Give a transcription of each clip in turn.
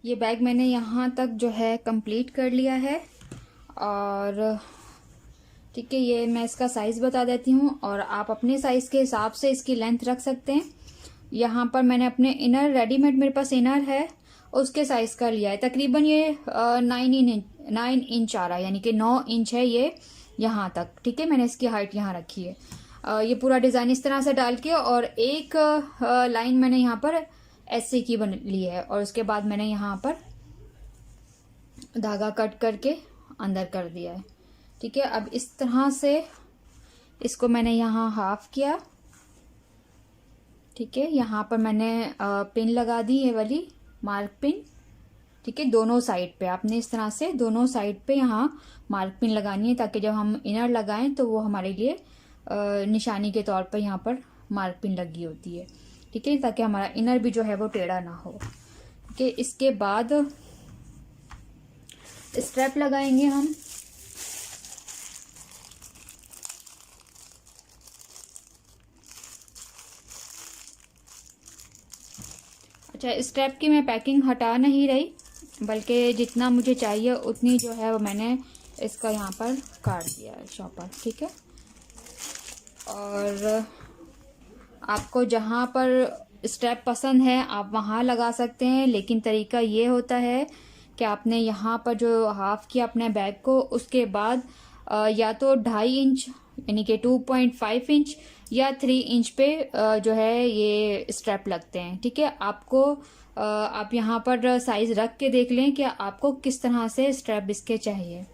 ये बैग मैंने यहाँ तक जो है कंप्लीट कर लिया है। और ठीक है, ये मैं इसका साइज़ बता देती हूँ और आप अपने साइज़ के हिसाब से इसकी लेंथ रख सकते हैं। यहाँ पर मैंने अपने इनर, रेडीमेड मेरे पास इनर है, उसके साइज़ का लिया है। तकरीबन ये 9 इंच आ रहा है, यानी कि 9 इंच है ये यहाँ तक। ठीक है, मैंने इसकी हाइट यहाँ रखी है। ये पूरा डिज़ाइन इस तरह से डाल के और एक लाइन मैंने यहाँ पर ऐसे की बन ली है और उसके बाद मैंने यहाँ पर धागा कट करके अंदर कर दिया है। ठीक है, अब इस तरह से इसको मैंने यहाँ हाफ किया। ठीक है, यहाँ पर मैंने पिन लगा दी, ये वाली मार्क पिन। ठीक है, दोनों साइड पे आपने इस तरह से दोनों साइड पे यहाँ मार्क पिन लगानी है, ताकि जब हम इनर लगाएं तो वो हमारे लिए निशानी के तौर पर यहाँ पर मार्क पिन लगी होती है। ठीक है, ताकि हमारा इनर भी जो है वो टेढ़ा ना हो। ठीक है, इसके बाद स्ट्रैप लगाएंगे हम। अच्छा, स्ट्रैप की मैं पैकिंग हटा नहीं रही, बल्कि जितना मुझे चाहिए उतनी जो है वो मैंने इसका यहाँ पर काट दिया है शॉपर। ठीक है, और आपको जहाँ पर स्ट्रैप पसंद है आप वहाँ लगा सकते हैं, लेकिन तरीका ये होता है कि आपने यहाँ पर जो हाफ किया अपने बैग को, उसके बाद या तो 2.5 इंच यानी कि 2.5 इंच या 3 इंच पे जो है ये स्ट्रैप लगते हैं। ठीक है, आपको आप यहाँ पर साइज रख के देख लें कि आपको किस तरह से स्ट्रैप इसके चाहिए।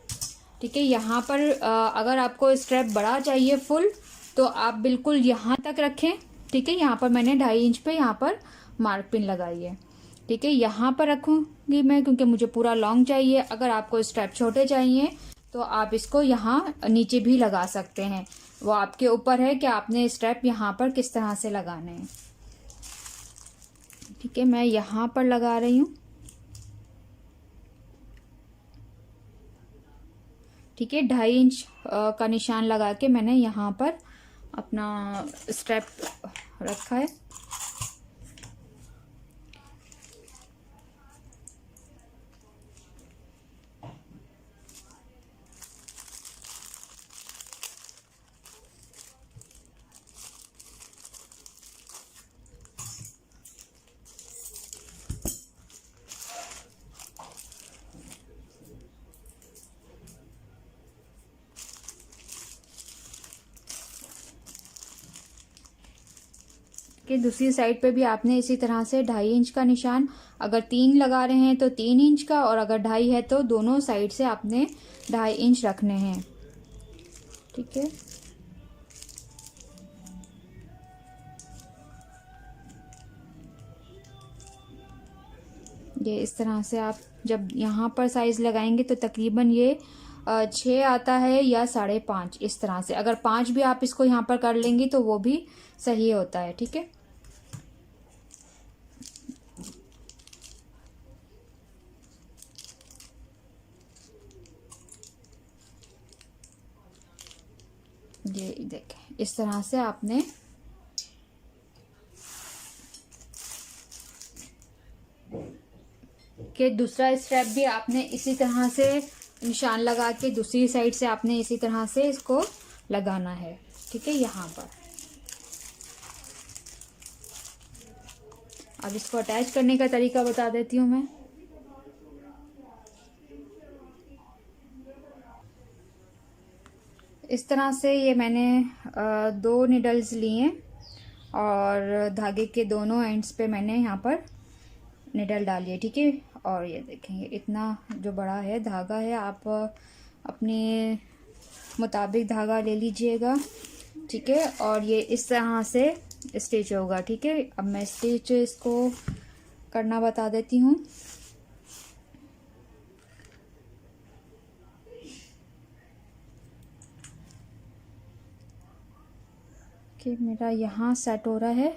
ठीक है, यहाँ पर अगर आपको स्ट्रैप बड़ा चाहिए फुल, तो आप बिल्कुल यहाँ तक रखें। ठीक है, यहाँ पर मैंने 2.5 इंच पे यहाँ पर मार्क पिन लगाई है। ठीक है, यहाँ पर रखूंगी मैं क्योंकि मुझे पूरा लॉन्ग चाहिए। अगर आपको स्ट्रैप छोटे चाहिए तो आप इसको यहाँ नीचे भी लगा सकते हैं, वो आपके ऊपर है कि आपने स्ट्रैप यहाँ पर किस तरह से लगाने हैं। ठीक है, मैं यहाँ पर लगा रही हूँ। ठीक है, 2.5 इंच का निशान लगा के मैंने यहाँ पर अपना स्ट्रैप रखा है। कि दूसरी साइड पे भी आपने इसी तरह से 2.5 इंच का निशान, अगर 3 लगा रहे हैं तो 3 इंच का, और अगर 2.5 है तो दोनों साइड से आपने 2.5 इंच रखने हैं। ठीक है, ये इस तरह से आप जब यहाँ पर साइज लगाएंगे तो तकरीबन ये 6 आता है या 5.5 इस तरह से। अगर 5 भी आप इसको यहाँ पर कर लेंगी तो वो भी सही होता है। ठीक है, ये देखें इस तरह से आपने कि दूसरा स्ट्रैप भी आपने इसी तरह से निशान लगा के दूसरी साइड से आपने इसी तरह से इसको लगाना है। ठीक है, यहाँ पर अब इसको अटैच करने का तरीका बता देती हूँ मैं। इस तरह से ये मैंने 2 निडल्स लिए हैं और धागे के दोनों एंड्स पे मैंने यहाँ पर निडल डाली है। ठीक है, और ये देखेंगे इतना जो बड़ा है धागा है, आप अपने मुताबिक धागा ले लीजिएगा। ठीक है, और ये इस तरह से स्टिच होगा। ठीक है, अब मैं स्टिच इसको करना बता देती हूँ। कि मेरा यहाँ सेट हो रहा है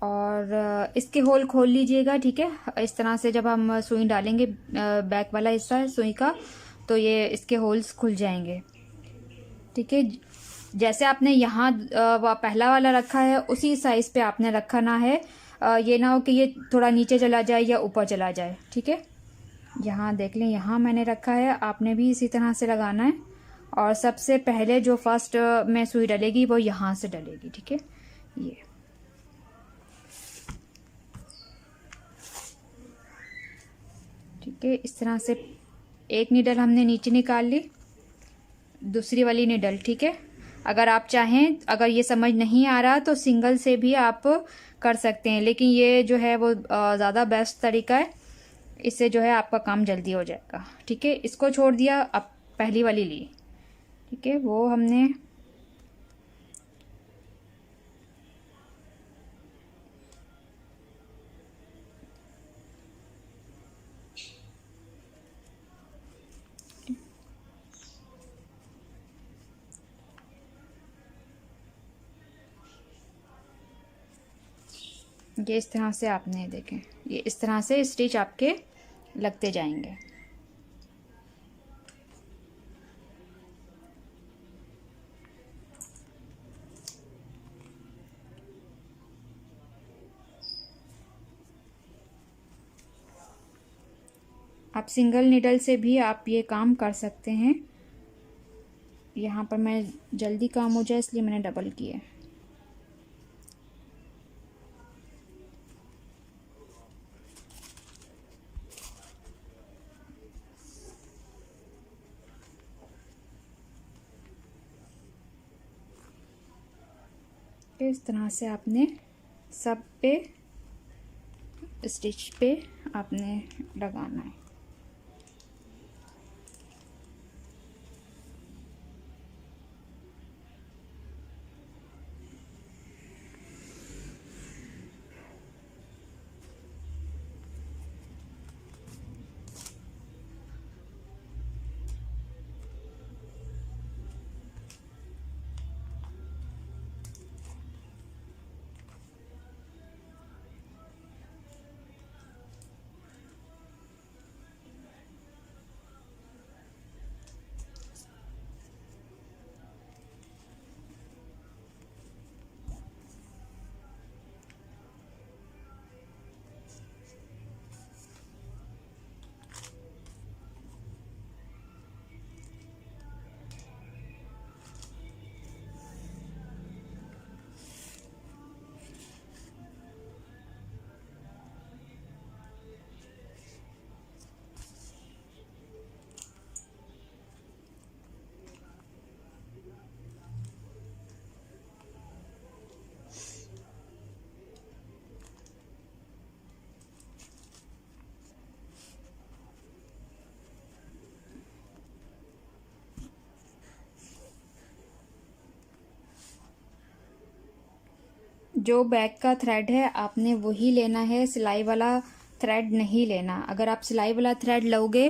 और इसके होल खोल लीजिएगा। ठीक है, इस तरह से जब हम सुई डालेंगे बैक वाला हिस्सा है सुई का, तो ये इसके होल्स खुल जाएंगे। ठीक है, जैसे आपने यहाँ पहला वाला रखा है उसी साइज पे आपने रखना है ये ना हो कि ये थोड़ा नीचे चला जाए या ऊपर चला जाए। ठीक है, यहाँ देख लें, यहाँ मैंने रखा है, आपने भी इसी तरह से लगाना है। और सबसे पहले जो फर्स्ट में सुई डलेगी वो यहाँ से डलेगी। ठीक है, ये ठीक है, इस तरह से एक नीडल हमने नीचे निकाल ली, दूसरी वाली नीडल। ठीक है, अगर आप चाहें, अगर ये समझ नहीं आ रहा तो सिंगल से भी आप कर सकते हैं, लेकिन ये जो है वो ज़्यादा बेस्ट तरीका है, इससे जो है आपका काम जल्दी हो जाएगा। ठीक है, इसको छोड़ दिया, अब पहली वाली ली। ठीक है, वो हमने ये इस तरह से आपने देखें, ये इस तरह से स्टिच आपके लगते जाएंगे। आप सिंगल नीडल से भी आप ये काम कर सकते हैं। यहाँ पर मैं जल्दी काम हो जाए इसलिए मैंने डबल किया। इस तरह से आपने सब पे स्टिच पे आपने लगाना है। जो बैक का थ्रेड है आपने वही लेना है, सिलाई वाला थ्रेड नहीं लेना। अगर आप सिलाई वाला थ्रेड लोगे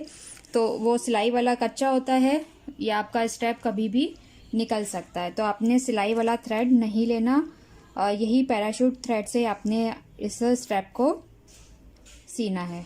तो वो सिलाई वाला कच्चा होता है या आपका स्टेप कभी भी निकल सकता है। तो आपने सिलाई वाला थ्रेड नहीं लेना, यही पैराशूट थ्रेड से आपने इस स्टेप को सीना है।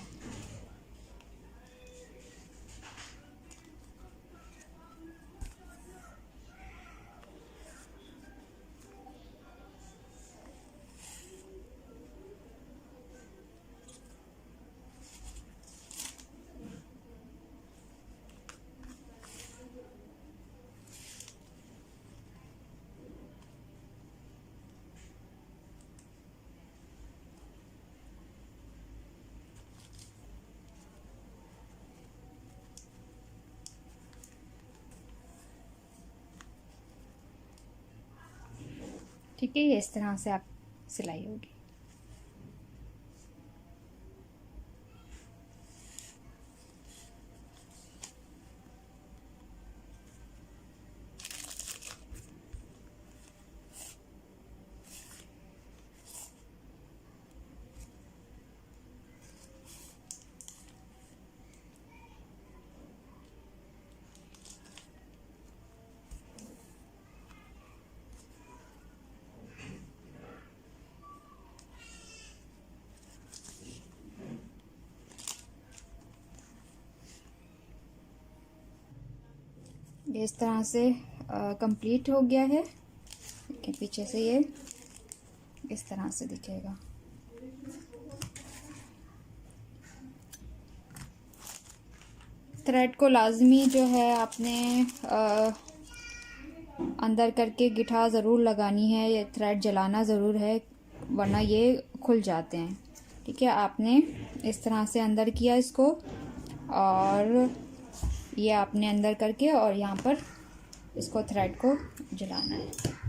ठीक है, ये इस तरह से आप सिलाई होगी। ये इस तरह से कंप्लीट हो गया है। देखिए पीछे से ये इस तरह से दिखेगा। थ्रेड को लाजमी जो है आपने अंदर करके गिठा ज़रूर लगानी है, ये थ्रेड जलाना ज़रूर है वरना ये खुल जाते हैं। ठीक है, आपने इस तरह से अंदर किया इसको और ये आपने अंदर करके और यहाँ पर इसको थ्रेड को जलाना है।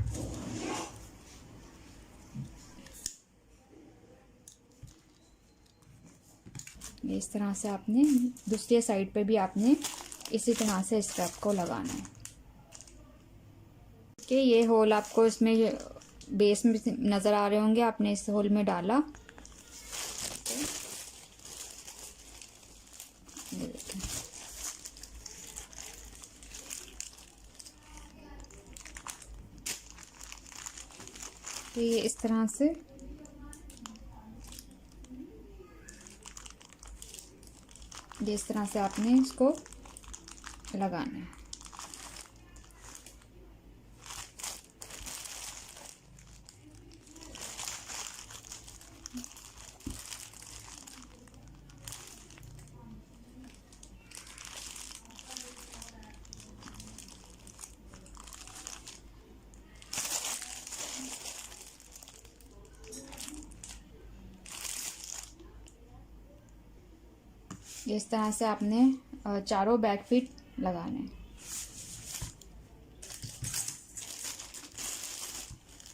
ये इस तरह से आपने दूसरे साइड पे भी आपने इसी तरह से स्ट्रैप को लगाना है कि ये होल आपको इसमें बेस में नज़र आ रहे होंगे, आपने इस होल में डाला। ये देखें, तो ये इस तरह से इस तरह से आपने इसको लगाना है। इस तरह से आपने चारों बैक फीट लगाने हैं।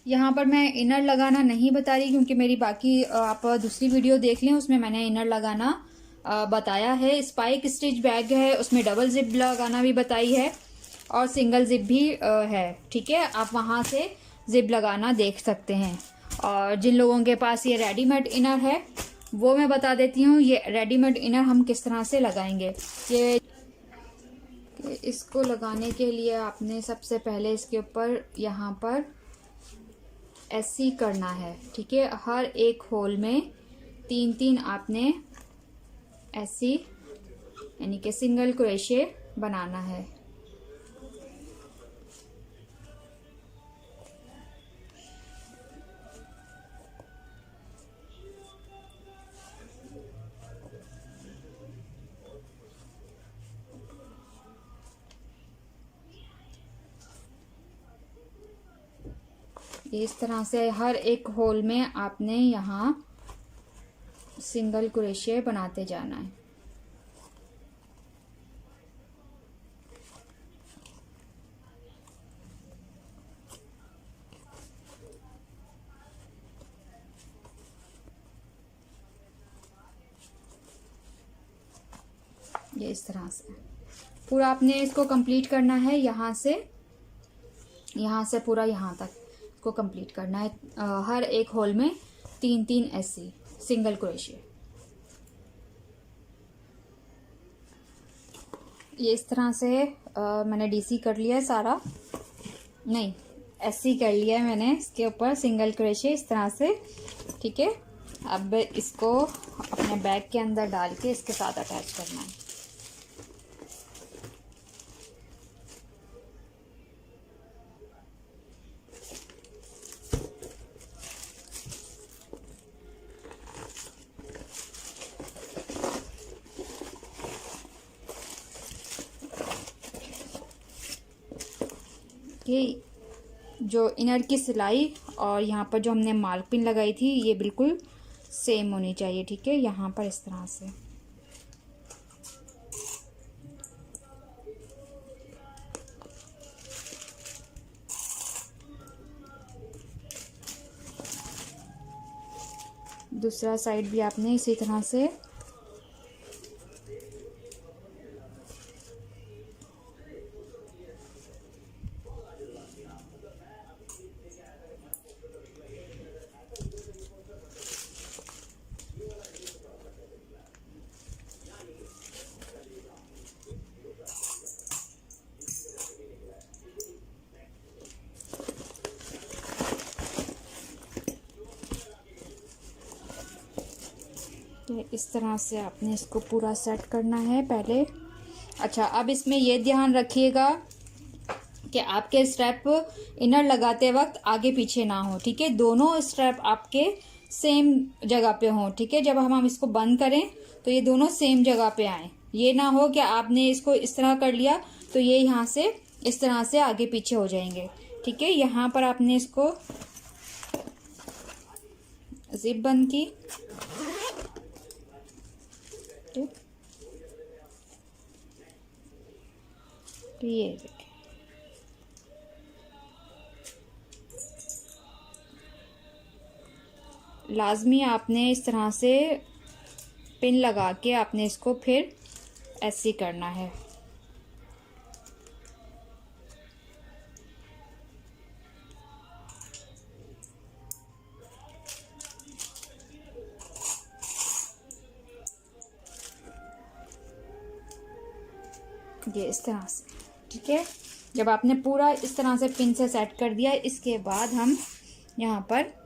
यहाँ पर मैं इनर लगाना नहीं बता रही क्योंकि मेरी बाकी आप दूसरी वीडियो देख लें, उसमें मैंने इनर लगाना बताया है। स्पाइक स्टिच बैग है, उसमें डबल जिप लगाना भी बताई है और सिंगल जिप भी है। ठीक है, आप वहाँ से जिप लगाना देख सकते हैं। और जिन लोगों के पास ये रेडीमेड इनर है वो मैं बता देती हूँ, ये रेडीमेड इनर हम किस तरह से लगाएंगे। ये इसको लगाने के लिए आपने सबसे पहले इसके ऊपर यहाँ पर ऐसी करना है। ठीक है, हर एक होल में 3-3 आपने ऐसी यानी कि सिंगल क्रोशे बनाना है। इस तरह से हर एक होल में आपने यहाँ सिंगल क्रोशे बनाते जाना है। ये इस तरह से पूरा आपने इसको कंप्लीट करना है। यहाँ से पूरा यहाँ तक को कंप्लीट करना है। हर एक होल में 3-3 ऐसी सिंगल क्रोशे। ये इस तरह से मैंने डीसी कर लिया है सारा, नहीं ऐसी कर लिया है मैंने इसके ऊपर सिंगल क्रोशे इस तरह से। ठीक है, अब इसको अपने बैग के अंदर डाल के इसके साथ अटैच करना है। कि जो इनर की सिलाई और यहाँ पर जो हमने मार्क पिन लगाई थी ये बिल्कुल सेम होनी चाहिए। ठीक है, यहाँ पर इस तरह से दूसरा साइड भी आपने इसी तरह से तो इस तरह से आपने इसको पूरा सेट करना है पहले। अच्छा, अब इसमें ये ध्यान रखिएगा कि आपके स्ट्रैप इनर लगाते वक्त आगे पीछे ना हो। ठीक है, दोनों स्ट्रैप आपके सेम जगह पे हों। ठीक है, जब हम इसको बंद करें तो ये दोनों सेम जगह पे आए। ये ना हो कि आपने इसको इस तरह कर लिया तो ये यहाँ से इस तरह से आगे पीछे हो जाएंगे। ठीक है, यहाँ पर आपने इसको जिप बंद की। ठीक, तो ये देखिए, लाजमी आपने इस तरह से पिन लगा के आपने इसको फिर ऐसे करना है। ये इस तरह से। ठीक है, जब आपने पूरा इस तरह से पिन से सेट कर दिया, इसके बाद हम यहाँ पर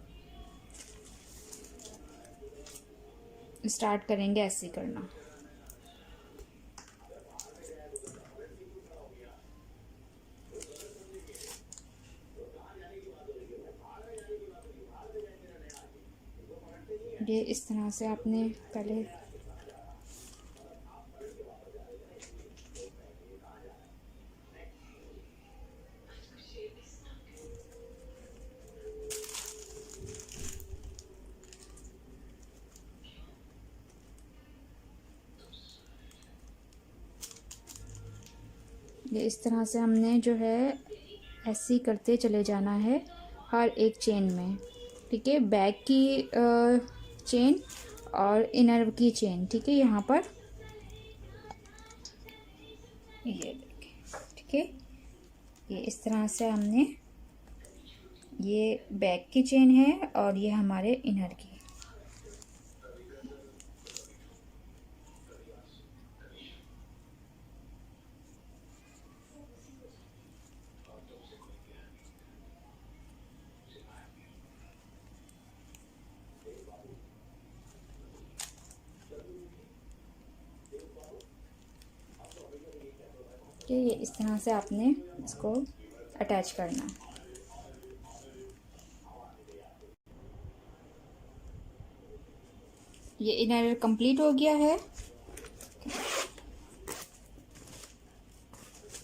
स्टार्ट करेंगे ऐसे करना। ये इस तरह से आपने पहले ये इस तरह से हमने जो है ऐसे ही करते चले जाना है हर एक चेन में। ठीक है, बैक की चेन और इनर की चेन। ठीक है, यहाँ पर ये देखिए। ठीक है, ये इस तरह से हमने, ये बैक की चेन है और ये हमारे इनर की। ये इस तरह से आपने इसको अटैच करना है। ये इनर कंप्लीट हो गया है।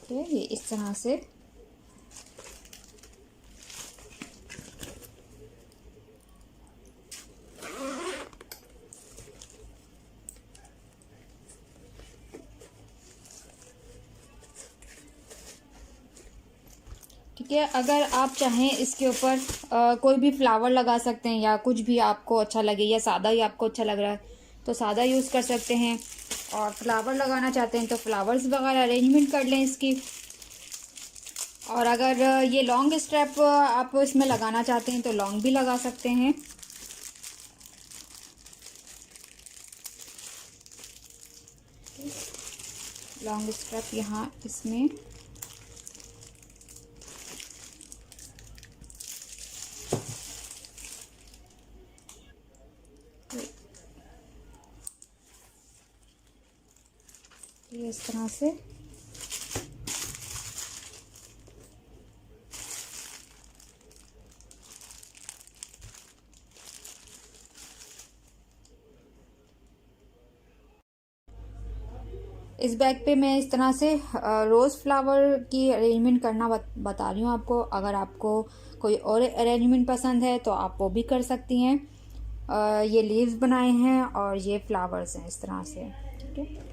तो ये इस तरह से ठीक है। अगर आप चाहें इसके ऊपर कोई भी फ्लावर लगा सकते हैं या कुछ भी आपको अच्छा लगे, या सादा ही आपको अच्छा लग रहा है तो सादा यूज़ कर सकते हैं, और फ्लावर लगाना चाहते हैं तो फ्लावर्स वगैरह अरेंजमेंट कर लें इसकी। और अगर ये लॉन्ग स्ट्रैप आप इसमें लगाना चाहते हैं तो लॉन्ग भी लगा सकते हैं। लॉन्ग स्ट्रैप यहाँ इसमें ये इस तरह से इस बैग पे मैं इस तरह से रोज़ फ्लावर की अरेंजमेंट करना बता रही हूँ आपको। अगर आपको कोई और अरेंजमेंट पसंद है तो आप वो भी कर सकती हैं। ये लीव्स बनाए हैं और ये फ्लावर्स हैं इस तरह से। ठीक है,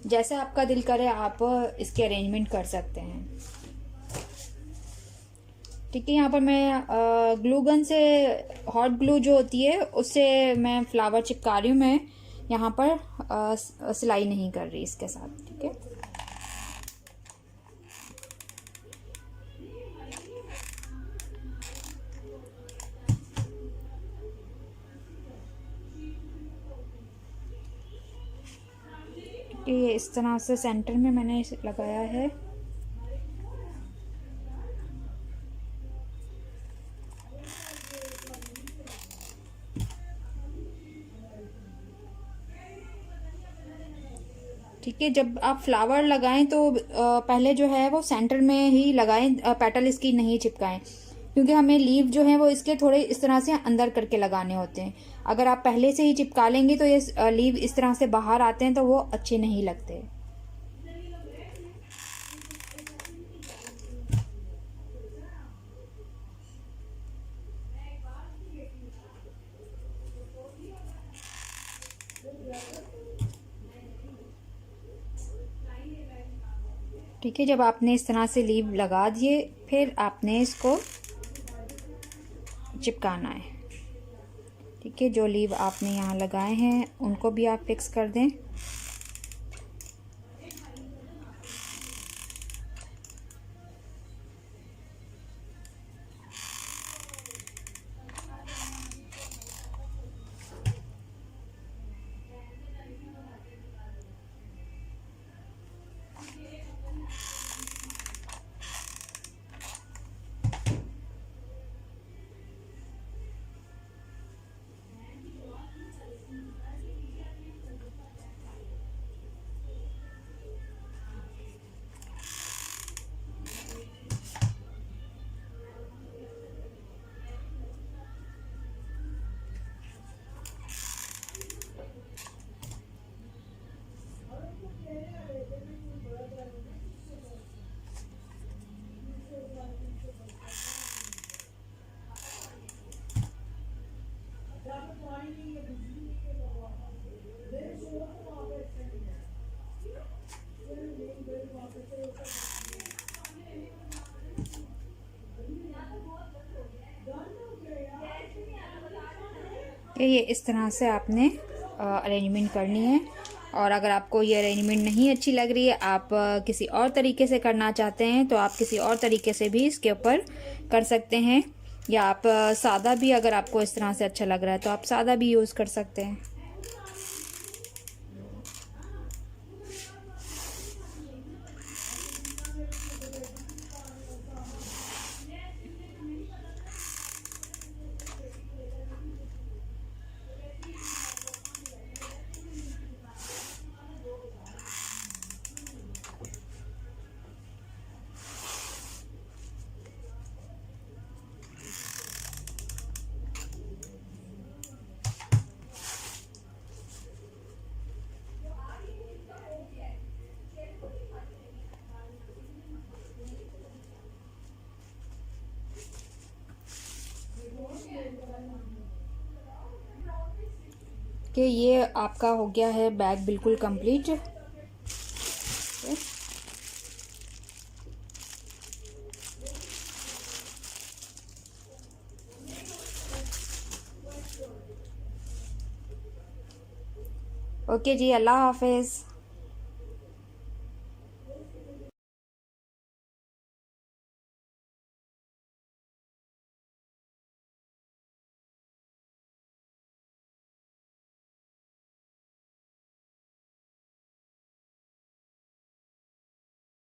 जैसे आपका दिल करे आप इसके अरेंजमेंट कर सकते हैं। ठीक है, यहाँ पर मैं ग्लू गन से, हॉट ग्लू जो होती है उससे मैं फ्लावर चिपका रही हूँ। मैं यहाँ पर सिलाई नहीं कर रही इसके साथ। ठीक है, ये इस तरह से सेंटर में मैंने इसे लगाया है। ठीक है, जब आप फ्लावर लगाएं तो पहले जो है वो सेंटर में ही लगाएं, पेटल इसकी नहीं चिपकाएं। क्योंकि हमें लीव जो है वो इसके थोड़े इस तरह से अंदर करके लगाने होते हैं। अगर आप पहले से ही चिपका लेंगे तो ये लीव इस तरह से बाहर आते हैं तो वो अच्छे नहीं लगते। ठीक है, जब आपने इस तरह से लीव लगा दिए फिर आपने इसको चिपकाना है। ठीक है, जो लीव आपने यहाँ लगाए हैं उनको भी आप फिक्स कर दें। ये इस तरह से आपने अरेंजमेंट करनी है। और अगर आपको ये अरेंजमेंट नहीं अच्छी लग रही है, आप किसी और तरीके से करना चाहते हैं तो आप किसी और तरीके से भी इसके ऊपर कर सकते हैं, या आप सादा भी, अगर आपको इस तरह से अच्छा लग रहा है तो आप सादा भी यूज़ कर सकते हैं। कि ये आपका हो गया है बैग बिल्कुल कंप्लीट। ओके जी, अल्लाह हाफिज़।